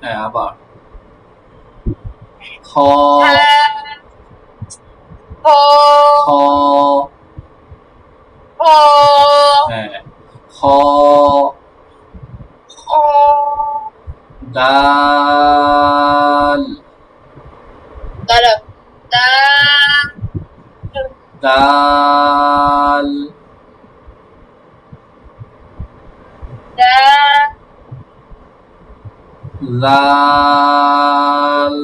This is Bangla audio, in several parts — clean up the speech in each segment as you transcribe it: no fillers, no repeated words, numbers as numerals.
হ্যাঁ আবার খ খ হ্যাঁ খ দাল দাল লাল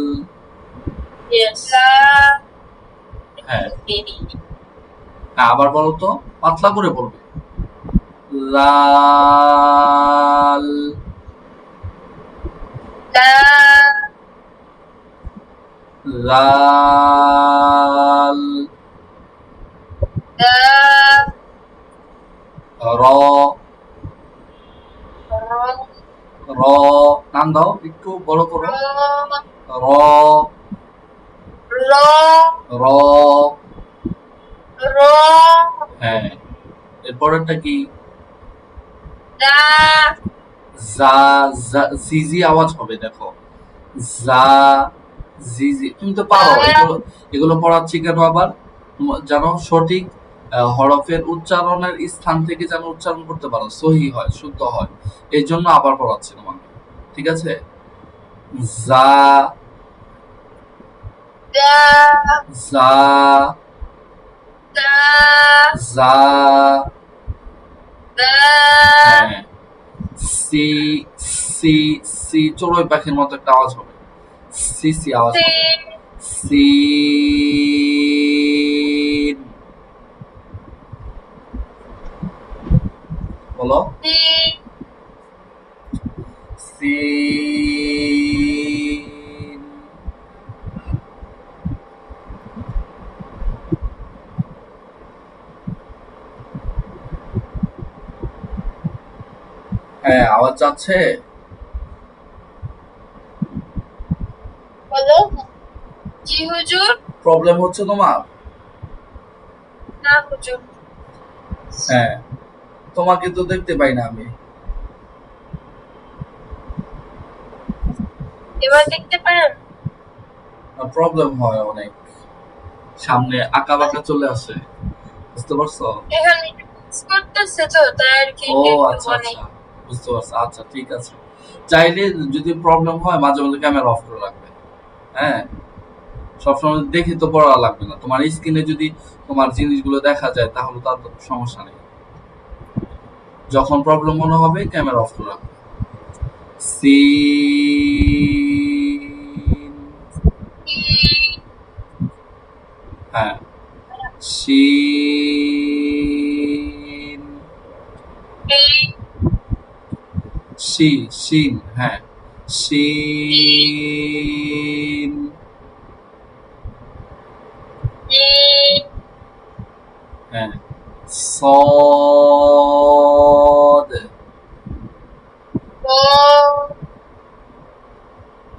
হ্যাঁ আবার বলো তো, পাতলা করে বলবে। লাল লাল র র নাম দাও, একটু বড় করো। র র হ্যাঁ এরপরেরটা কি? জা জিজি আওয়াজ হবে, দেখো জা জিজি। তুমি তো পারো এগুলো, এগুলো পড়াচ্ছি কেন আবার জানো, সঠিক হরফের উচ্চারণের স্থান থেকে যেন উচ্চারণ করতে পারো, সহি হয়, শুদ্ধ হয়, এই জন্য আবার পড়াচ্ছি তোমাকে, ঠিক আছে? জা জা জা হ্যাঁ সি সি সি চড়ুই পাখির মতো একটা আওয়াজ হবে, সি সি আওয়াজ হবে। সিন বলো। সিন হ্যাঁ আওয়াজ যাচ্ছে? প্রবলেম হচ্ছে তোমার? হ্যাঁ তোমাকে তো দেখতে পাই না আমি। এবার দেখতে পারেন? প্রবলেম হয় অনেক, সামনে আঁকা বাঁকা চলে আসে, বুঝতে পারছো? এখানে করতেছে তো তাই আর কি। ও আচ্ছা আচ্ছা বুঝতে পারছি, আচ্ছা ঠিক আছে। চাইলে যদি প্রবলেম হয় মাঝে মাঝে ক্যামেরা অফ করে রাখবে, হ্যাঁ সবসময় দেখে তো পড়া লাগবে না, তোমার স্ক্রিনে যদি তোমার জিনিসগুলো দেখা যায় তাহলে তার তো সমস্যা নেই, যখন প্রবলেম মনে হবে ক্যামেরা অফ করে রাখবে। সিন হ্যাঁ শিন শি শিন হ্যাঁ শিন হ্যাঁ সদ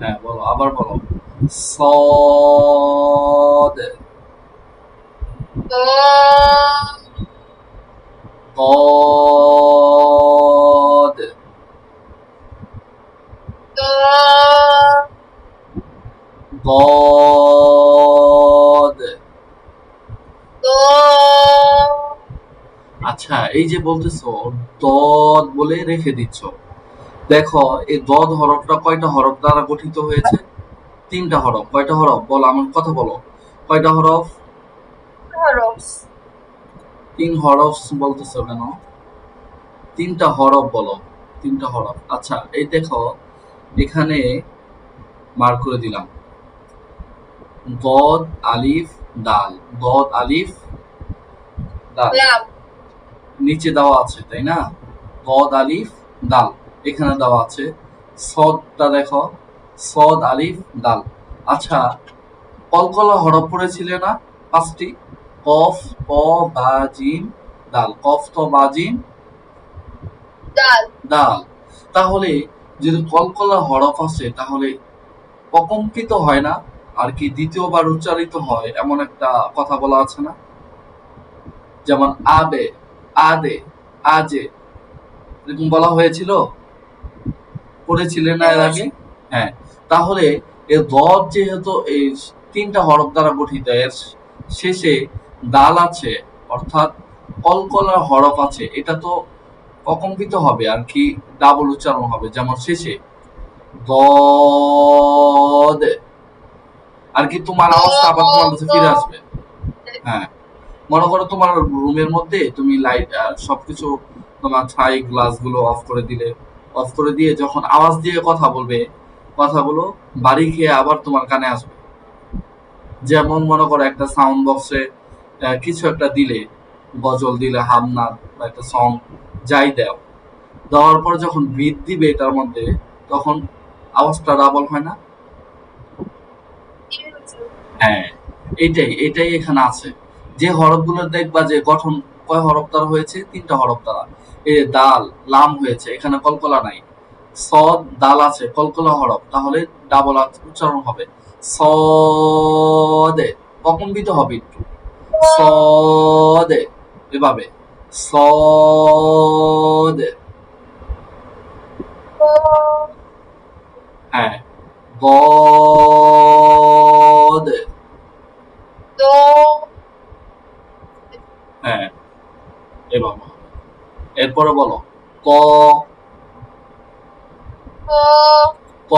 হ্যাঁ বলো, আবার বলো। সদ ضاد ضاد আচ্ছা এই যে বলতেছো দদ বলে রেখে দিচ্ছ, দেখো এই দদ হরফটা কয়টা হরফ দ্বারা গঠিত হয়েছে? তিনটা হরফ। কয়টা হরফ বলো, আমার কথা বলো, কয়টা হরফ? তিন হরফ বলতেছো কেন? তিনটা হরফ বলো, তিনটা হরফ। আচ্ছা এই দেখো এখানে মার্ক করে দিলাম, দদ আলিফ দাল, দদ আলিফ দাল নিচে দেওয়া আছে তাই না, দদ আলিফ দাল এখানে দেওয়া আছে, সদটা দেখো সদ আলিফ দাল। আচ্ছা কলকলা হরফ পড়েছিলে না পাঁচটি, কফ ক বা জিম দাল, কফ তো বা জিম দাল, তাহলে যদি কলকলা হরফ আছে তাহলে প্রকম্পিত হয় না আর কি দ্বিতীয়বার উচ্চারিত হয় এমন একটা কথা বলা আছে না, যেমন আবে আদে আজে এরকম বলা হয়েছিল। পড়েছিলে না এর আগে? হ্যাঁ, তাহলে এর দদ যেহেতু এই তিনটা হরফ দ্বারা গঠিত, এর শেষে দাল আছে, অর্থাৎ কলকলার হরফ আছে, এটা তো অকম্পিত হবে আর কি, ডাবল উচ্চারণ হবে, যেমন শেষে দদ, আর কি তোমার আওয়াজটা আবার তোমার কাছে ফিরে আসবে। হ্যাঁ, মনে করো তোমার রুমের মধ্যে তুমি লাইট সবকিছু, তোমার ছাই গ্লাস গুলো অফ করে দিলে, অফ করে দিয়ে যখন আওয়াজ দিয়ে কথা বলবে, কথাগুলো বাড়ি খেয়ে আবার তোমার কানে আসবে। যেমন মনে করো একটা সাউন্ড বক্সে কিছু একটা দিলে, গজল দিলে, হামনাথ বা একটা সং, যাই দাও, দেওয়ার পর যখন বিট দিবে এটার মধ্যে, তখন আওয়াজটা ডাবল হয় না? হ্যাঁ, এটাই এখানে আছে। যে হরফগুলো দেখবা যে গঠন কয় হরফ দ্বারা হয়েছে, তিনটা হরফ দ্বারা। এই যে দাল, লাম হয়েছে, এখানে কলকলা নাই। সদ, দাল আছে, কলকলা হরফ, তাহলে ডাবল উচ্চারণ হবে সদে, অকম্পিত হবে একটু, সদে, এভাবে সদে। হ্যাঁ, গদে। হ্যাঁ, এভাবে। এরপরে বলো ক, ক,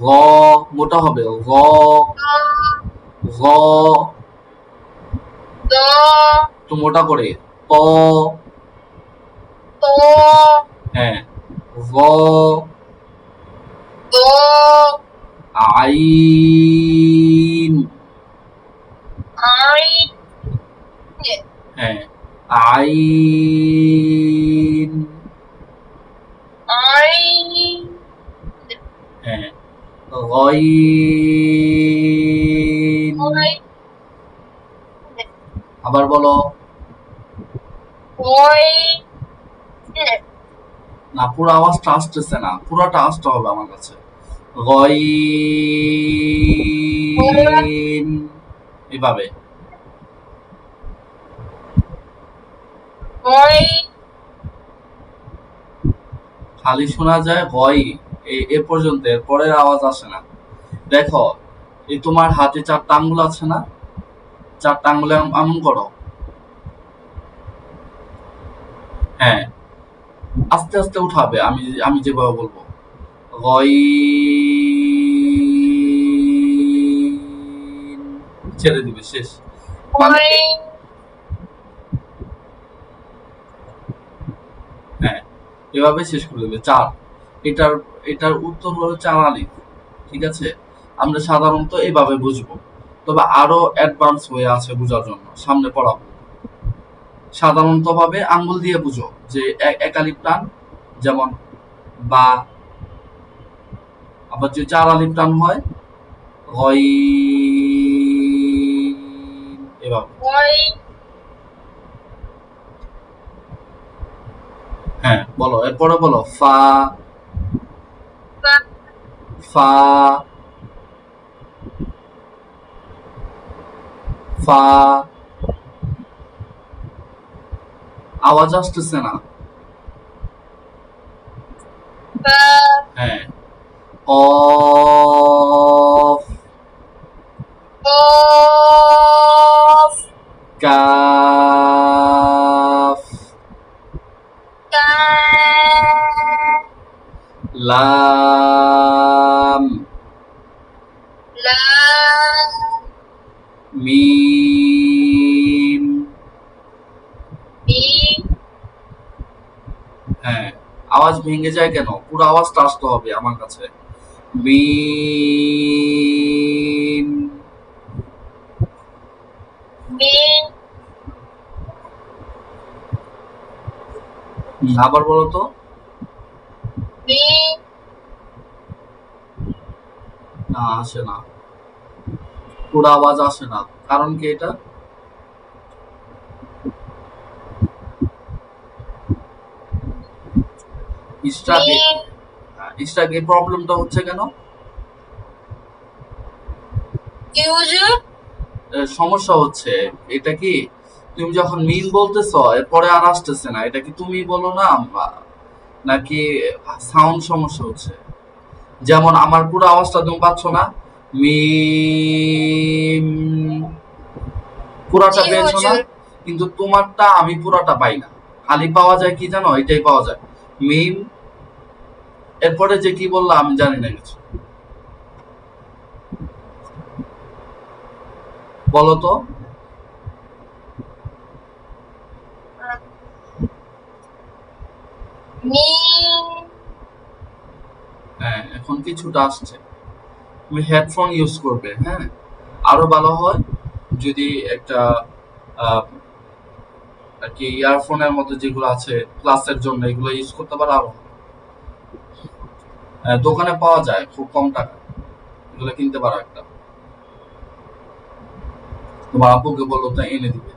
গ, মোটা হবে গ, গ, একটু মোটা করে ত, হ্যাঁ, গ, আইন, হ্যাঁ, আইন, হ্যাঁ, গইন, আবার বলো। না, পুরো আওয়াজটা আসতেছে না, পুরোটা আসতে হবে আমার কাছে। গইন, এভাবে। খালি শোনা যায় গই, এ পর্যন্ত, এর পরের আওয়াজ আসে না। দেখো, এই তোমার হাতে 4টা আঙ্গুল আছে না, 4টা আঙ্গুলে এমন করো। হ্যাঁ, আস্তে আস্তে উঠাবে, আমি আমি যেভাবে বলবো। গইন, ছেড়ে দিবে, শেষ। মানে হ্যাঁ, এভাবে শেষ করে দেবে। 4, এটার এটার উত্তর হলো 4 আলিফ। ঠিক আছে, আমরা সাধারণত এইভাবে বুঝবো, তবে আরো অ্যাডভান্স হয়ে আছে বোঝার জন্য, সামনে পড়াবো। সাধারণত ভাবে আঙ্গুল দিয়ে বুঝো, যে এক আলিফ টান, যেমন বা, আবার যে 4 আলিফ টান হয় হয়, এভাবে। হ্যাঁ, বলো, এরপরে বলো ফা, ফা, ফা, আওয়াজ আসতেছে না। হ্যাঁ, কফ, কাফ, লাম, মিম। হ্যাঁ, আওয়াজ ভেঙে যায় কেন? পুরো আওয়াজটা আসতে হবে আমার কাছে। মিম, আবার বলো তো। না, আসে না, পুরো আওয়াজ আসে না। কারণ কি এটা? স্টাক এই প্রবলেমটা হচ্ছে কেন? সমস্যা হচ্ছে এটা কি, তুমি যখন মিম বলতেছ এরপরে আর আসতেছে না, এটা কি তুমি বলো না নাকি সাউন্ড সমস্যা হচ্ছে? যেমন আমার পুরো আওয়াজটা তুমি পাচ্ছ না? মিম পুরাটা জি পেয়েছো না? হুজুর। কিন্তু তোমারটা আমি পুরাটা পাই না। খালি পাওয়া যায় কি জানো? এটাই পাওয়া যায়। মিম এরপরে যে কি বললা আমি জানি না কিছু। বলো তো। মিম। হ্যাঁ, এখন কিছুটা আসছে। তুমি হেডফোন ইউজ করবে, হ্যাঁ? আরো ভালো হয় যদি একটা আহ, আর কি ইয়ারফোনের মতো যেগুলো আছে ক্লাসের জন্য এগুলো ইউজ করতে পারো আরো। দোকানে পাওয়া যায় খুব কম টাকা, এগুলো কিনতে পারো একটা। তোমার আব্বুকে বললো তো এনে দিবে।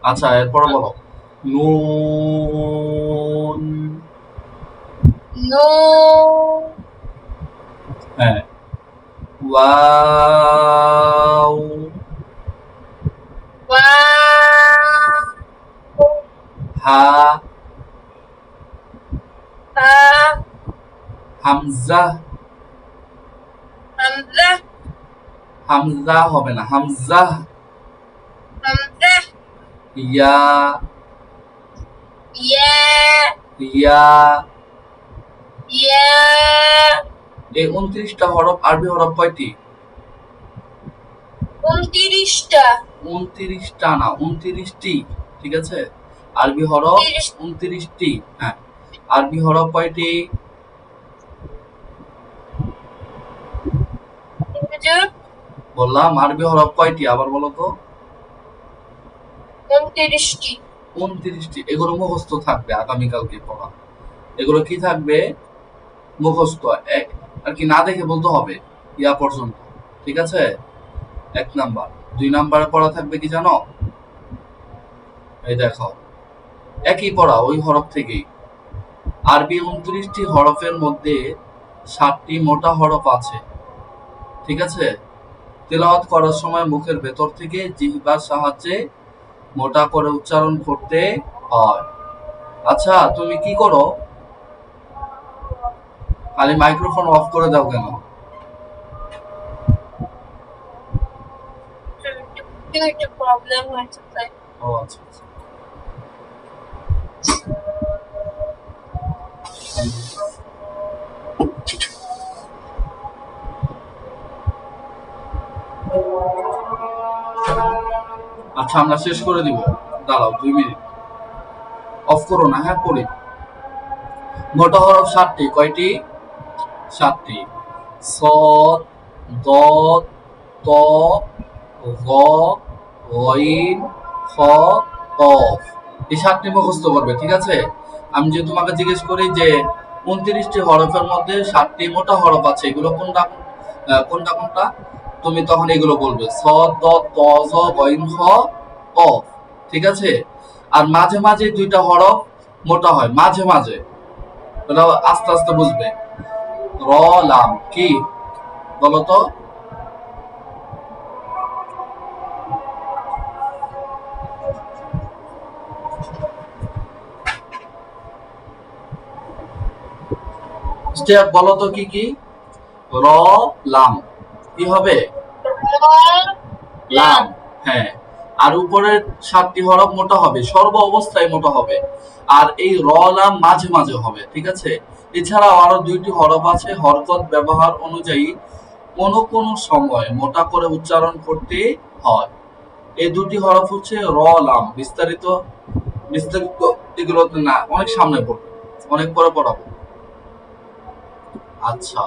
আচ্ছা এরপরে বলো। নুন। নুন। হ্যাঁ। ওয়াও। ওয়াও। হা। হা। হামজা। হামজা। হামজা হবে না, হামজা। হামজা। ইয়া। ইয়া। ইয়া। ইয়া। এই 29টা হরফ আরবি হরফ কয়টি? 29টা। 29টা না, 29টি। ঠিক আছে? আরবি হরফ 30। 29টি। হ্যাঁ। আরবি হরফ কয়টি? হুজুর। বললাম আরবি হরফ কয়টি, আবার বলো তো। 29টি। 29টি। এগুলো মুখস্থ থাকবে আগামীকালকে পড়া। এগুলো কি থাকবে? মুখস্থ। এক আর কি না দেখে বলতে হবে ইয়া পর্যন্ত। ঠিক আছে? 1 নাম্বার। 2 নাম্বারে পড়া থাকবে কি জানো? এই দেখো, একই পড়া ওই হরফ থেকেই। আরবি 29টি হরফের মধ্যে 7টি মোটা হরফ আছে। ঠিক আছে? তেলাওয়াত করার সময় মুখের ভেতর থেকে জিহ্বার সাহায্যে মোটা করে উচ্চারণ করতে হয়। আচ্ছা তুমি কি করো? খালি মাইক্রোফোন অফ করে দাও কেন? একটু প্রবলেম হয়েছে তাই। ও আচ্ছা আচ্ছা। আচ্ছা আমরা শেষ করে দিব। দাঁড়াও 2 মিনিট। অফ করো না, হ্যাঁ পড়ি। মোটা হরফ 7টি। কয়টি? 7টি। সদ, দদ, ত, গ, গইন, খ, কফ। এই 7টি মুখস্থ করবে, ঠিক আছে? আমি যদি তোমাকে জিজ্ঞেস করি যে 29টি হরফের মধ্যে 7টি মোটা হরফ আছে, এগুলো কোনটা কোনটা কোনটা, তুমি তখন এগুলো বলবে সদ, দদ, ত, জ, গইন, খ, কফ। ঠিক আছে? আর মাঝে মাঝে 2টা হরফ মোটা হয়, মাঝে মাঝে। ওটা আস্তে আস্তে বুঝবে। র, লাম কি বলতো? স্টেপ বলো তো কি কি? র, লাম। কি হবে? লাম। হ্যাঁ। আর উপরের 7টি হরফ মোটা হবে, সর্ব অবস্থায় মোটা হবে। আর এই র, লাম মাঝে মাঝে হবে, ঠিক আছে? এছাড়াও আরো 2টি হরফ আছে, হরকত ব্যবহার অনুযায়ী কোন কোন সময় মোটা করে উচ্চারণ করতে হয়। এই 2টি হরফ হচ্ছে র, লাম। বিস্তারিত বিস্তারিত এগুলো না, অনেক সামনে পড়বে, অনেক পরে পড়াবো। আচ্ছা।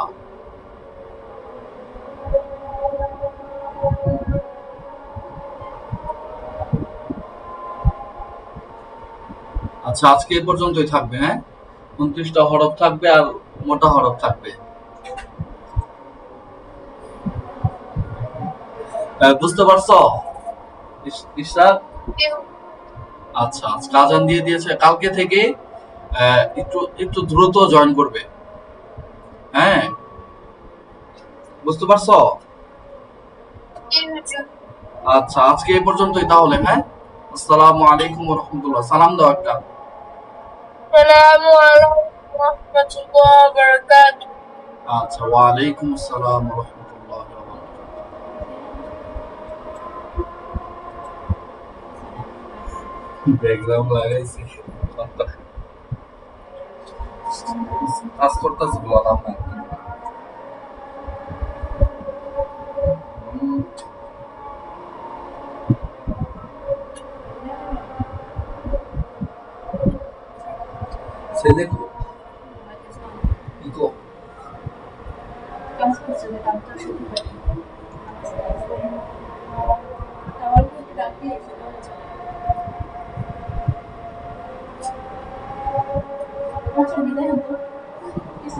আচ্ছা আজকে এই পর্যন্তই থাকবে, হ্যাঁ? 29টা হরফ থাকবে আর মোটা হরফ থাকবে। বুঝতে পারছো ইশরাক? আচ্ছা আজকে আজান দিয়ে দিয়েছে, কালকে থেকে একটু একটু দ্রুত জয়েন করবে, হ্যাঁ? বুঝতে পারছো? আচ্ছা আজকে এই পর্যন্তই তাহলে, হ্যাঁ? আসসালামু আলাইকুম ওয়া রাহমাতুল্লাহ। সালাম দাও একটা। আসসালামু আলাইকুম। রহমতুল্লাহ বারাকাতুহু। আচ্ছা, ওয়ালাইকুম আসসালাম ওয়া রাহমাতুল্লাহি ওয়া বারাকাতুহু। ব্যাকগ্রাউন্ড লাগাইছি। কাজ করতেছি, বললাম না। হুম, ছেলে ইকো ছবি দেখেন তো কিছু